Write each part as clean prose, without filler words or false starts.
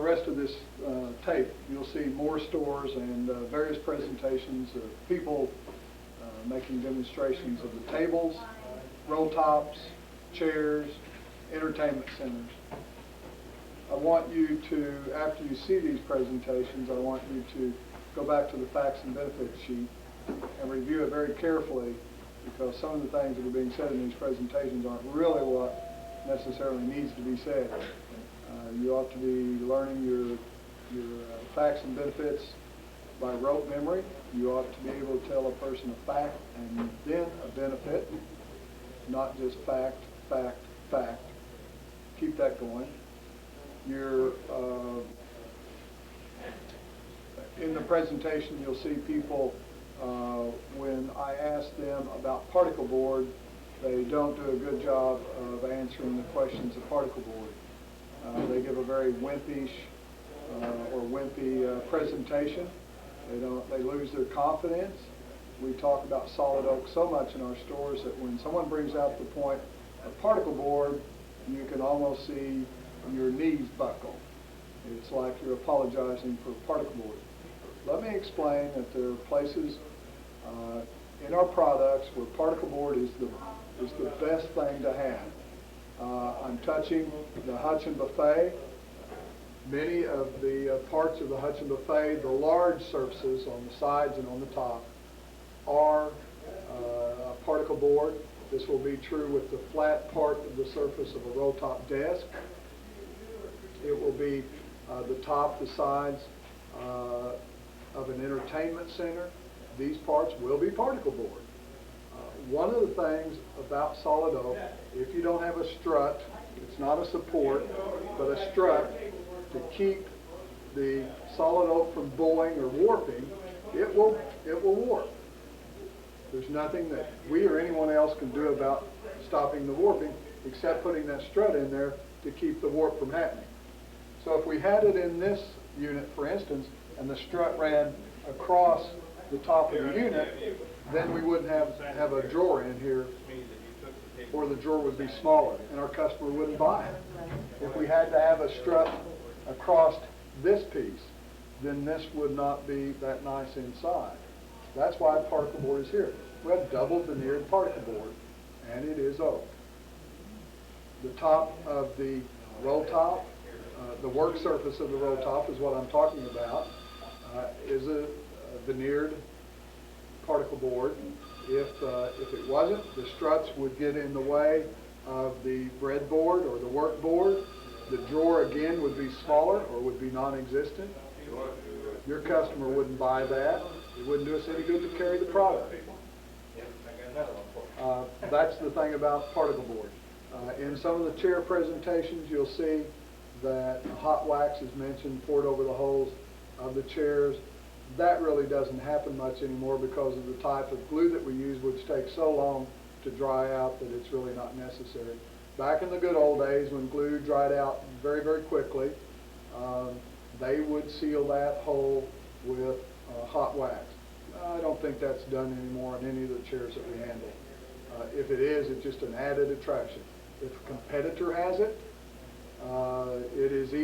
the rest of this tape, you'll see more stores and various presentations of people making demonstrations of the tables, roll tops, chairs, entertainment centers. I want you to, after you see these presentations, I want you to go back to the facts and benefits sheet and review it very carefully, because some of the things that are being said in these presentations aren't really what necessarily needs to be said. You ought to be learning your facts and benefits by rote memory. You ought to be able to tell a person a fact and then a benefit, not just fact, fact, fact. Keep that going. In the presentation, you'll see people, when I ask them about particle board, they don't do a good job of answering the questions of particle board. They give a very wimpish or wimpy presentation. They lose their confidence. We talk about solid oak so much in our stores that when someone brings out the point of particle board, you can almost see your knees buckle. It's like you're apologizing for particle board. Let me explain that there are places in our products where particle board is the best thing to have. I'm touching the Hudson Buffet. Many of the parts of the Hudson Buffet, the large surfaces on the sides and on the top, are particle board. This will be true with the flat part of the surface of a roll top desk. It will be the top, the sides of an entertainment center. These parts will be particle board. One of the things about solid oak, if you don't have a strut, it's not a support, but a strut to keep the solid oak from bowing or warping, it will warp. There's nothing that we or anyone else can do about stopping the warping except putting that strut in there to keep the warp from happening. So if we had it in this unit, for instance, and the strut ran across the top of the unit, then we wouldn't have a drawer in here, or the drawer would be smaller and our customer wouldn't buy it. If we had to have a strut across this piece, then this would not be that nice inside. That's why particle board is here. We have double veneered particle board, and it is oak. The top of the roll top, the work surface of the roll top is what I'm talking about, is a veneered particle board. If it wasn't, the struts would get in the way of the breadboard or the work board. The drawer again would be smaller or would be non-existent. Your customer wouldn't buy that. It wouldn't do us any good to carry the product. That's the thing about particle board. In some of the chair presentations, you'll see that hot wax is mentioned, poured over the holes of the chairs. That really doesn't happen much anymore because of the type of glue that we use, which takes so long to dry out that it's really not necessary. Back in the good old days, when glue dried out very, very quickly, they would seal that hole with hot wax. I don't think that's done anymore on any of the chairs that we handle. If it is, it's just an added attraction. If a competitor has it, it is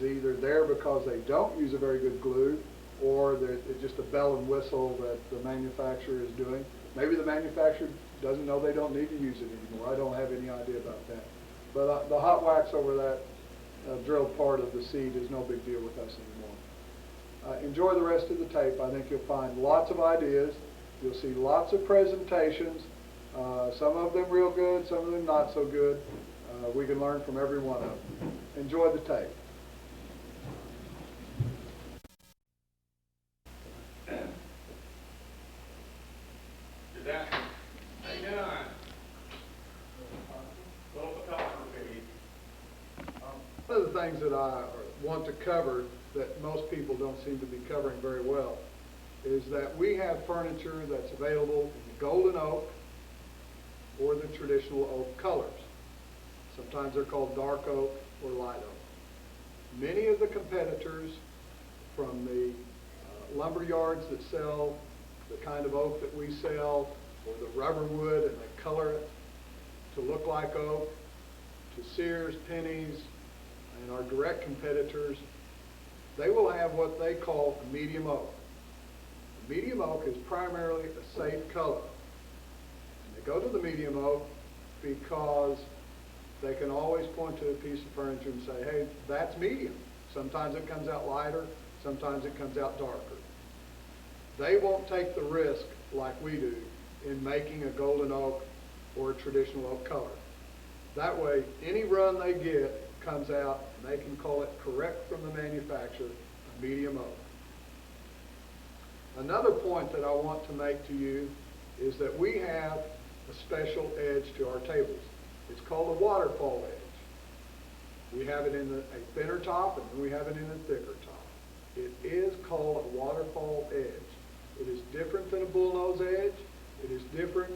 either there because they don't use a very good glue, or it's just a bell and whistle that the manufacturer is doing. Maybe the manufacturer doesn't know they don't need to use it anymore. I don't have any idea about that. But the hot wax over that drilled part of the seat is no big deal with us anymore. Enjoy the rest of the tape. I think you'll find lots of ideas. You'll see lots of presentations, some of them real good, some of them not so good. We can learn from every one of them. Enjoy the tape. One of the things that I want to cover that most people don't seem to be covering very well is that we have furniture that's available in the golden oak or the traditional oak colors. Sometimes they're called dark oak or light oak. Many of the competitors from the lumber yards that sell the kind of oak that we sell, or the rubber wood, and they color it to look like oak, to Sears, Penny's, and our direct competitors they will have what they call a medium oak. Medium oak is primarily a safe color. And they go to the medium oak because they can always point to a piece of furniture and say, hey, that's medium. Sometimes it comes out lighter, sometimes it comes out darker. They won't take the risk like we do in making a golden oak or a traditional oak color. That way, any run they get comes out, and they can call it correct from the manufacturer, a medium oak. Another point that I want to make to you is that we have a special edge to our tables. It's called a waterfall edge. We have it in a thinner top, and then we have it in a thicker top. It is called a waterfall edge. It is different than a bullnose edge. It is different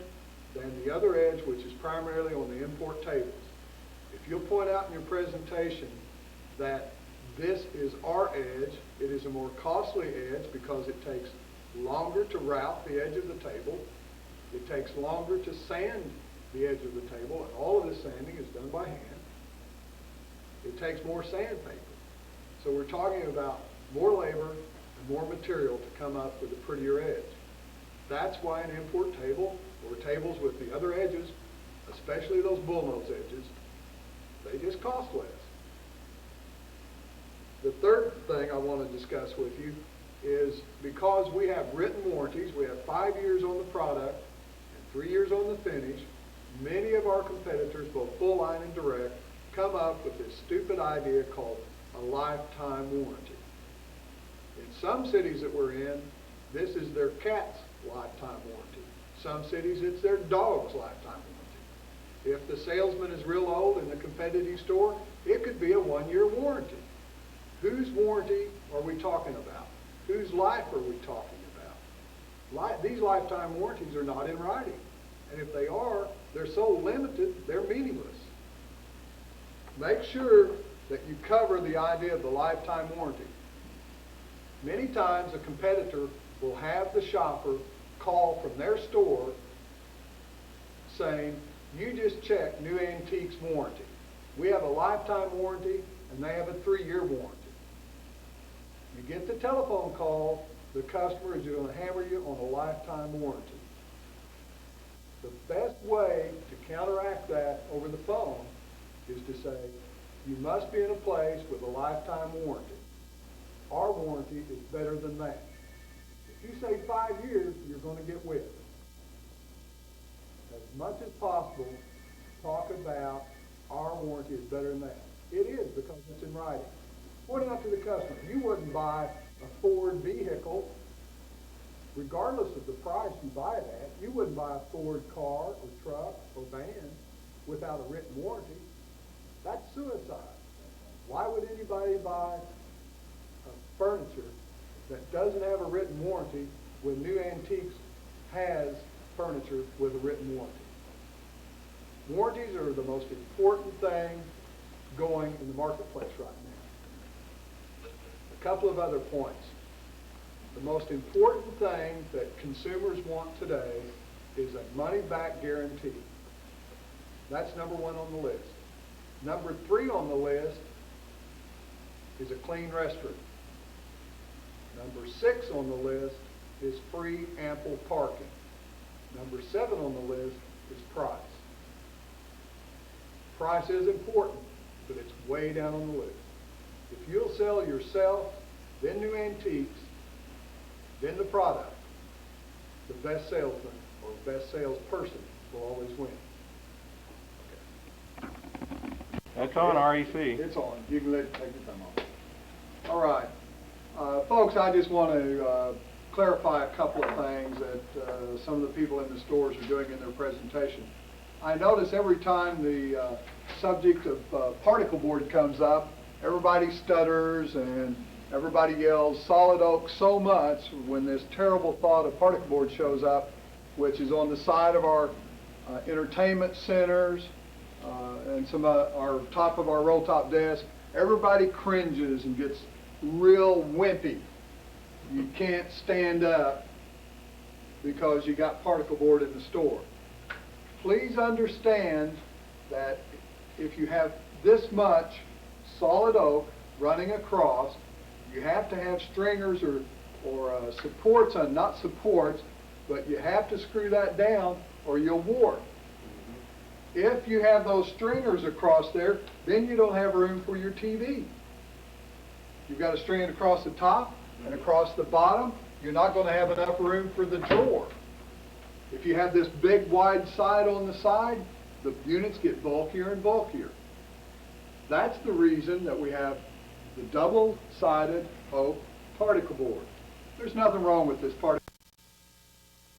than the other edge, which is primarily on the import tables. If you'll point out in your presentation that this is our edge, it is a more costly edge because it takes longer to route the edge of the table. It takes longer to sand the edge of the table, and all of this sanding is done by hand. It takes more sandpaper. So we're talking about more labor and more material to come up with a prettier edge. That's why an import table or tables with the other edges, especially those bullnose edges, they just cost less. The third thing I want to discuss with you is because we have written warranties, we have 5 years on the product and 3 years on the finish, many of our competitors, both full line and direct, come up with this stupid idea called a lifetime warranty. In some cities that we're in, this is their cat's lifetime warranty. Some cities, it's their dog's lifetime warranty. If the salesman is real old in a competitive store, it could be a 1-year warranty. Whose warranty are we talking about? Whose life are we talking about? These lifetime warranties are not in writing. And if they are, they're so limited, they're meaningless. Make sure that you cover the idea of the lifetime warranty. Many times a competitor will have the shopper call from their store saying, you just checked New Antiques warranty. We have a lifetime warranty and they have a 3-year warranty. You get the telephone call, the customer is going to hammer you on a lifetime warranty. The best way to counteract that over the phone is to say, you must be in a place with a lifetime warranty. Our warranty is better than that. If you say 5 years, you're going to get whipped. As much as possible, talk about our warranty is better than that. It is because it's in writing. Point out to the customer, you wouldn't buy a Ford vehicle, regardless of the price you buy it at, you wouldn't buy a Ford car or truck or van without a written warranty. That's suicide. Why would anybody buy furniture that doesn't have a written warranty when New Antiques has furniture with a written warranty? Warranties are the most important thing going in the marketplace right now. A couple of other points. The most important thing that consumers want today is a money-back guarantee. That's number 1 on the list. Number 3 on the list is a clean restroom. Number 6 on the list is free, ample parking. Number 7 on the list is price. Price is important, but it's way down on the list. If you'll sell yourself, then New Antiques, then the product, the best salesman or best salesperson will always win. Okay. That's on REC. It's on. You can take your time off. All right. Folks, I just want to clarify a couple of things that some of the people in the stores are doing in their presentation. I notice every time the subject of particle board comes up, everybody stutters and everybody yells solid oak so much when this terrible thought of particle board shows up, which is on the side of our entertainment centers and some our top of our roll top desk. Everybody cringes and gets real wimpy. You can't stand up because you got particle board in the store. Please understand that if you have this much solid oak running across, You have to have stringers or supports on, not supports, but you have to screw that down or you'll warp. If you have those stringers across there, then you don't have room for your TV. You've got a string across the top and across the bottom, you're not going to have enough room for the drawer. If you have this big wide side on the side, the units get bulkier and bulkier. That's the reason that we have the double-sided oak particle board. There's nothing wrong with this particle